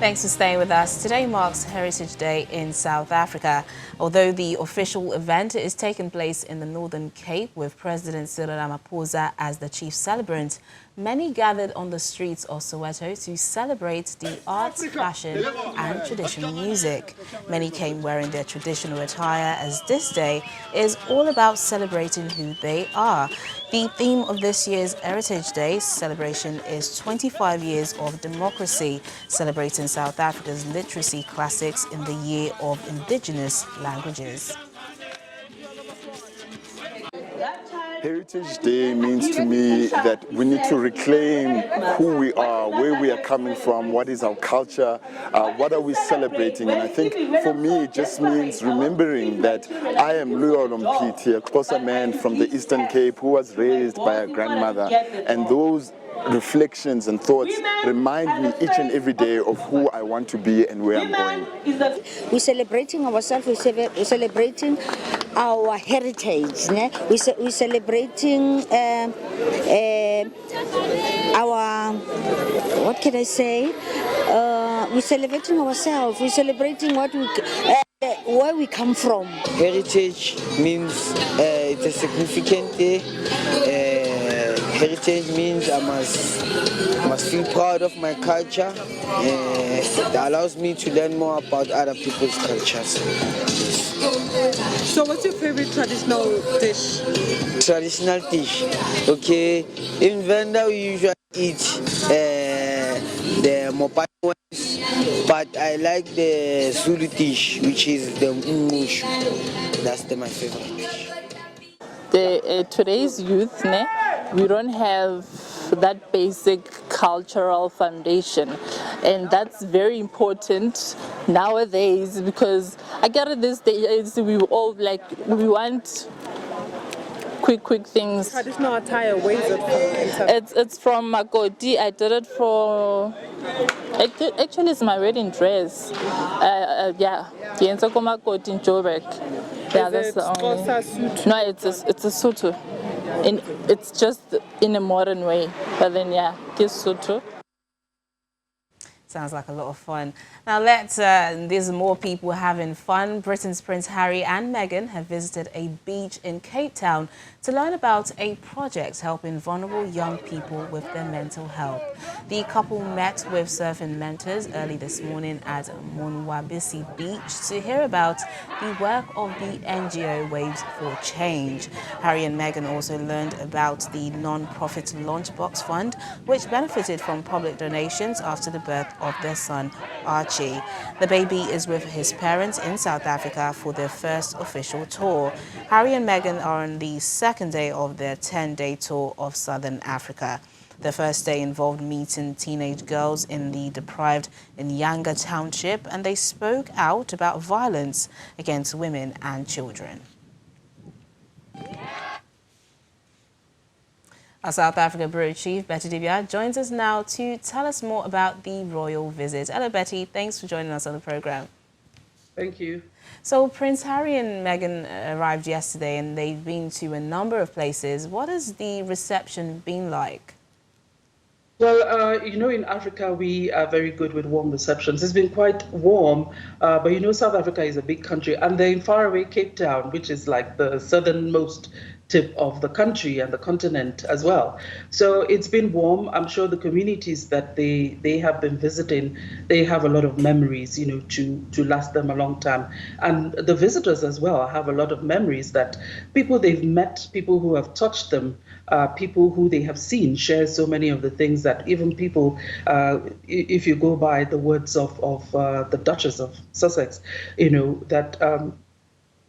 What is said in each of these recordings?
Thanks for staying with us. Today marks Heritage Day in South Africa. Although the official event is taking place in the Northern Cape with President Cyril Ramaphosa as the chief celebrant, many gathered on the streets of Soweto to celebrate the arts, fashion and traditional music. Many came wearing their traditional attire, as this day is all about celebrating who they are. The theme of this year's Heritage Day celebration is 25 years of democracy, celebrating South Africa's literacy classics in the year of indigenous languages. Heritage Day means to me that we need to reclaim who we are, where we are coming from, what is our culture, what are we celebrating. And I think for me it just means remembering that I am Amputee, a Xhosa man from the Eastern Cape who was raised by a grandmother, and those reflections and thoughts remind me each and every day of who I want to be and where I'm going. We're celebrating ourselves, we're celebrating our heritage, we're celebrating our, what can I say, we're celebrating ourselves, we're celebrating what we, where we come from. Heritage means it's a significant day. Heritage means I must feel proud of my culture. It allows me to learn more about other people's cultures. So what's your favorite traditional dish? Traditional dish? Okay, in Venda we usually eat the mopane ones, but I like the Zulu dish, which is the mushu. That's my favorite dish. Today's youth, we don't have that basic cultural foundation, and that's very important nowadays, because I get it, these days we all we want quick things. Traditional attire, where is it from? It's from Makoti. I did it for, actually it's my wedding dress. Yeah, Makoti in Joburg. Yeah, that's the only. Suit? No, it's a sutu. It's just in a modern way, but then yeah, this sutu. Sounds like a lot of fun. Now there's more people having fun. Britain's Prince Harry and Meghan have visited a beach in Cape Town to learn about a project helping vulnerable young people with their mental health. The couple met with surfing mentors early this morning at Monwabisi Beach to hear about the work of the NGO Waves for Change. Harry and Meghan also learned about the non-profit Launchbox Fund, which benefited from public donations after the birth of their son Archie. The baby is with his parents in South Africa for their first official tour. Harry and Meghan are on the second day of their 10-day tour of Southern Africa. The first day involved meeting teenage girls in the deprived Inyanga township, and they spoke out about violence against women and children. Our South Africa Bureau Chief, Betty Dibia, joins us now to tell us more about the royal visit. Hello, Betty. Thanks for joining us on the program. Thank you. So Prince Harry and Meghan arrived yesterday, and they've been to a number of places. What has the reception been like? Well, in Africa, we are very good with warm receptions. It's been quite warm, but South Africa is a big country, and they're in faraway Cape Town, which is like the southernmost tip of the country and the continent as well. So it's been warm. I'm sure the communities that they have been visiting, they have a lot of memories, to last them a long time. And the visitors as well have a lot of memories that people they've met, people who have touched them, people who they have seen share so many of the things that even people, if you go by the words of the Duchess of Sussex, that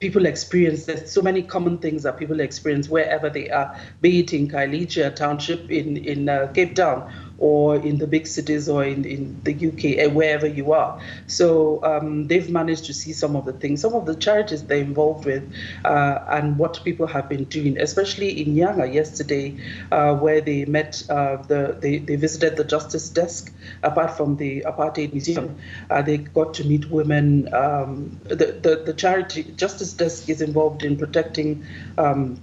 people experience. There's so many common things that people experience wherever they are, be it in Kailicha Township in Cape Town, or in the big cities, or in the UK, wherever you are. So they've managed to see some of the things, some of the charities they're involved with, and what people have been doing, especially in Nyanga yesterday, where they met, they visited the Justice Desk. Apart from the Apartheid Museum, they got to meet women. The charity Justice Desk is involved in protecting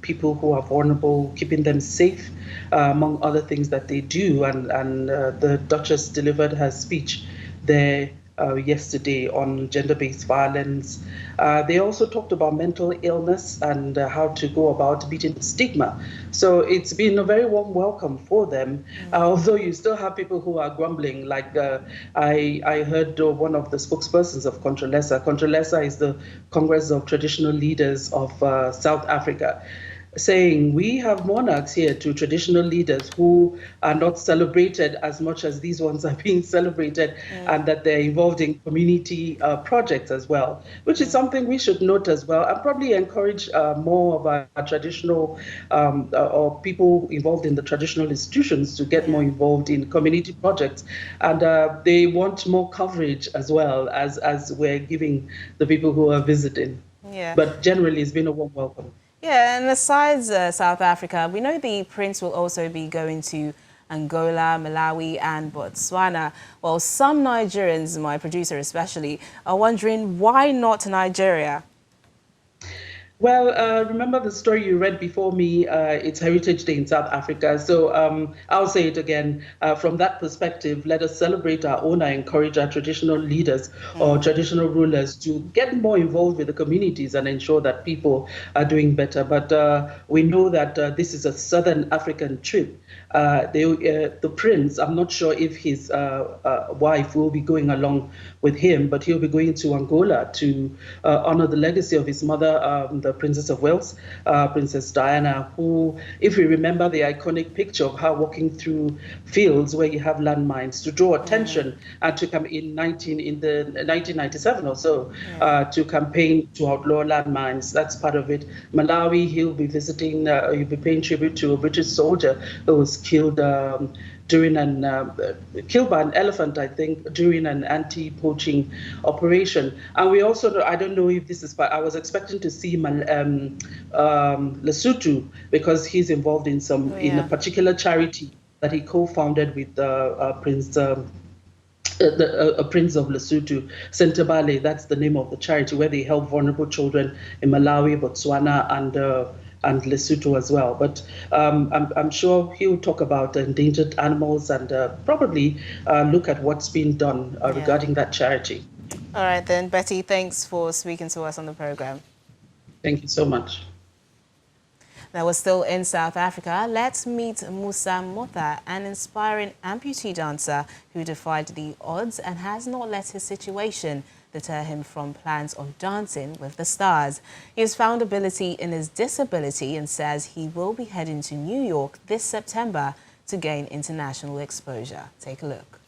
people who are vulnerable, keeping them safe, among other things that they do. And the Duchess delivered her speech there yesterday on gender-based violence. They also talked about mental illness and how to go about beating the stigma. So it's been a very warm welcome for them, although you still have people who are grumbling. Like I heard one of the spokespersons of Contralesa. Contralesa is the Congress of Traditional Leaders of South Africa, saying we have monarchs here to traditional leaders who are not celebrated as much as these ones are being celebrated, and that they're involved in community projects as well, which is something we should note as well, and probably encourage more of our traditional or people involved in the traditional institutions to get more involved in community projects. And they want more coverage as well as we're giving the people who are visiting. Yeah. But generally, it's been a warm welcome. Yeah, and besides South Africa, we know the Prince will also be going to Angola, Malawi and Botswana. Well, some Nigerians, my producer especially, are wondering why not Nigeria? Well, remember the story you read before me? It's Heritage Day in South Africa. So I'll say it again. From that perspective, let us celebrate our own and encourage our traditional leaders or traditional rulers to get more involved with the communities and ensure that people are doing better. But we know that this is a Southern African trip. The prince, I'm not sure if his wife will be going along with him, but he'll be going to Angola to honor the legacy of his mother, the Princess of Wales, Princess Diana, who, if we remember the iconic picture of her walking through fields where you have landmines, to draw attention and to come in 1997 or so, to campaign to outlaw landmines. That's part of it. Malawi, he'll be visiting, he'll be paying tribute to a British soldier who was killed killed by an elephant, I think, during an anti-poaching operation. And we also, I don't know if this is, but I was expecting to see Lesotho, because he's involved in in a particular charity that he co-founded with Prince. A Prince of Lesotho, Sentabale, that's the name of the charity, where they help vulnerable children in Malawi, Botswana, and Lesotho as well. But I'm sure he'll talk about endangered animals and probably look at what's been done regarding that charity. All right then, Betty, thanks for speaking to us on the program. Thank you so much. Now we're still in South Africa. Let's meet Musa Motha, an inspiring amputee dancer who defied the odds and has not let his situation deter him from plans of dancing with the stars. He has found ability in his disability and says he will be heading to New York this September to gain international exposure. Take a look.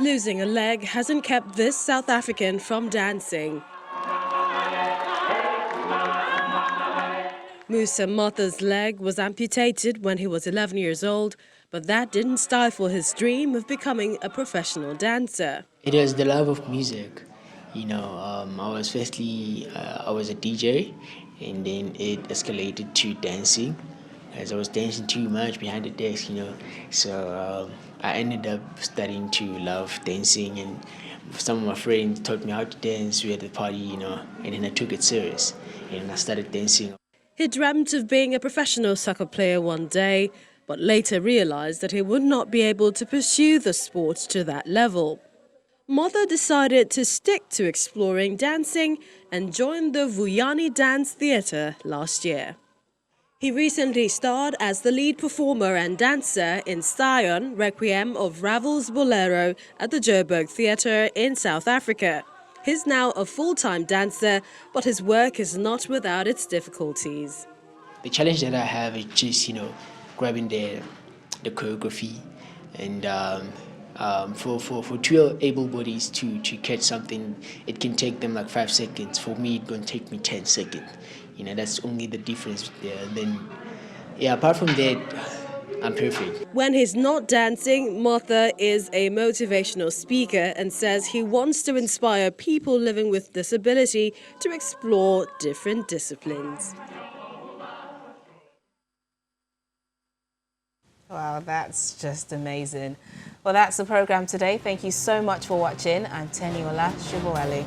Losing a leg hasn't kept this South African from dancing. Musa Motha's leg was amputated when he was 11 years old, but that didn't stifle his dream of becoming a professional dancer. It was the love of music. I was I was a DJ, and then it escalated to dancing, as I was dancing too much behind the desk, So I ended up starting to love dancing, and some of my friends taught me how to dance. We had a party, and then I took it serious, and I started dancing. He dreamt of being a professional soccer player one day, but later realized that he would not be able to pursue the sport to that level. Motha decided to stick to exploring dancing and joined the Vuyani Dance Theatre last year. He recently starred as the lead performer and dancer in Sion, Requiem of Ravel's Bolero at the Joburg Theatre in South Africa. He's now a full-time dancer, but his work is not without its difficulties. The challenge that I have is just, grabbing the choreography, and for two able bodies to catch something, it can take them like 5 seconds. For me, it's going to take me 10 seconds. That's only the difference there. Then, apart from that, I'm perfect. When he's not dancing, Motha is a motivational speaker and says he wants to inspire people living with disability to explore different disciplines. Wow, that's just amazing. Well, that's the program today. Thank you so much for watching. I'm Teniola Shibueli.